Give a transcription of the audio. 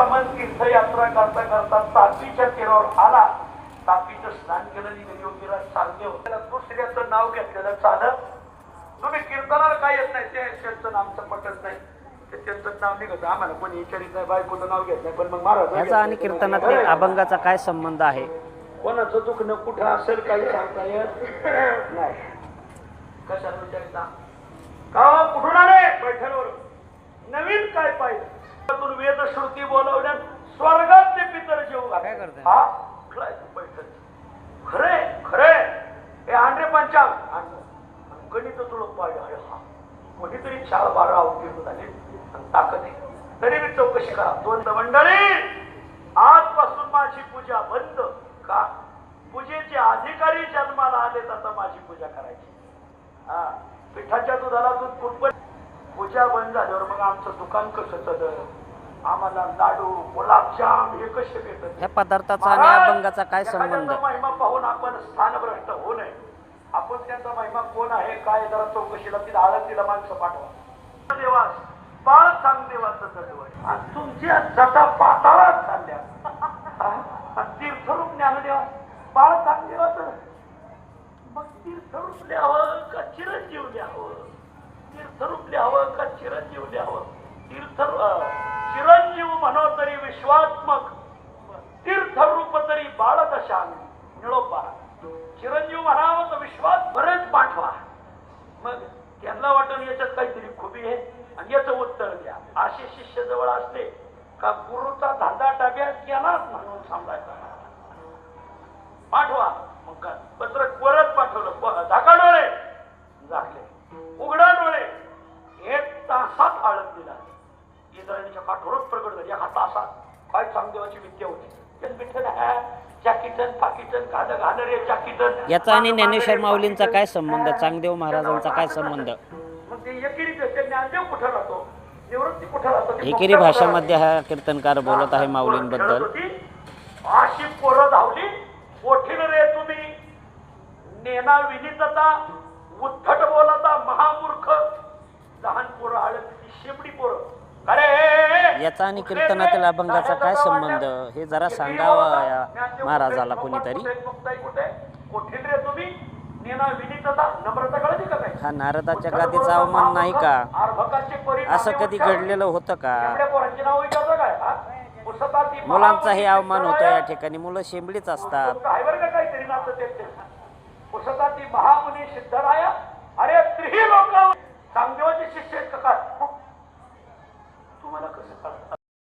परशुरामन तीर्थयात्रा करता करता तापीच्या तीरावर आला. तापीचं स्नान केलं आणि योगीराज चांगदेव दुसऱ्याचं नाव घेतलेलं चालत. तुम्ही कीर्तनाला काय येत नाही, त्यांचं नामचं पटत नाही, त्यांचं नाव निघत. आम्हाला कोणी विचारित नाही, बायकोचं नाव घेत नाही, पण मग महाराज याचा आणि कीर्तनातील अभंगाचा काय संबंध आहे? कोणाचं दुखणं कुठं असेल काही सांगता येत नाही. कशाला विचारिता का कुठून आले बैठणवर नवीन काय पाहिजे वेद श्रुती बोलवण्यात स्वर्गातले पितर जेव काय करते? हा बैठक खरे खरे हे आंध्रे पंचांग गणित तुळक पाहिजे. अरे हा कोणीतरी 4-12 अवतीर्ण झाले आणि ताकद आहे. तरी मी चौकशी करा. दोन मंडळी आजपासून माझी पूजा बंद. का पूजेचे अधिकारी जन्माला आलेत, आता माझी पूजा करायची. हा पिठाच्या दुधाला दूध कुठपण पूजा बंद झाल्यावर मग आमचं दुकान कसं चाललं? आम्हाला लाडू गुलाबजाम हे कसे भेटत? ह्या पदार्थाचा आणि अभंगाचा काय संबंध? महिमा पाहून आपण स्थानभ्रष्ट होऊ नये. आपण त्यांचा महिमा कोण आहे काय जरा चौकशीला तिला आळंदीला माणसं पाठवा. देवास बाळ चांगदेवाचं दरड आणि तुमच्या जटा पाताळात चालल्या. तीर्थरूप ज्ञानदेवा बाळ चांगदेवाचं मग तीर्थरूप लिहावं का चिरंजीव लिहावं? तीर्थरूप लिहावं का चिरंजीव लिहावं? चिरंजीव म्हणो तरी विश्वात्मक, तीर्थरूप तरी बाळदशांग निळोपा. चिरंजीव म्हणावं तर विश्वास बरेच पाठवा. मग त्यांना वाटून याच्यात काहीतरी खुबी आहे आणि याचं उत्तर द्या. असे शिष्य जवळ असले का गुरुचा धंदा टाब्यात गेलाच म्हणून सांभाळायचा. पाठवा. मग पत्र परत पाठवलं. झाका डोळे झाकले, उघडा डोळे. 1 तासात आळंदीला इंद्रायणीच्या काठोरच प्रकट झाली. 1 तासात काय चांगदेवाची विद्या होती. याचा आणि ज्ञानेश्वर माऊलींचा काय संबंध? चांगदेव महाराजांचा काय संबंध? मग ते ज्ञानदेव कुठं राहतो, निवृत्ती कुठं राहतो? एकेरी भाषामध्ये हा कीर्तनकार बोलत आहे माऊलींबद्दल. अशी पोरं धावली मोठील रे तुम्ही नेना विनीतता उद्धट बोलता महामूर्ख. लहान पोरं आळंदीची शेपडी पोरं. अरे याचा आणि कीर्तनातील अभंगाचा काय संबंध हे जरा सांगावं या महाराजाला कोणीतरी. हा नारदाच्या गादीचा अवमान नाही का? असं कधी घडलेलं होतं का? मुलांचाही अवमान होतो या ठिकाणी. मुलं शेंबडीच असतात. महामुनी सिद्धराया अरे त्रिही लोक चांगदेवाचे शिष्य आहेत का? तुम्हाला कसं कळतं?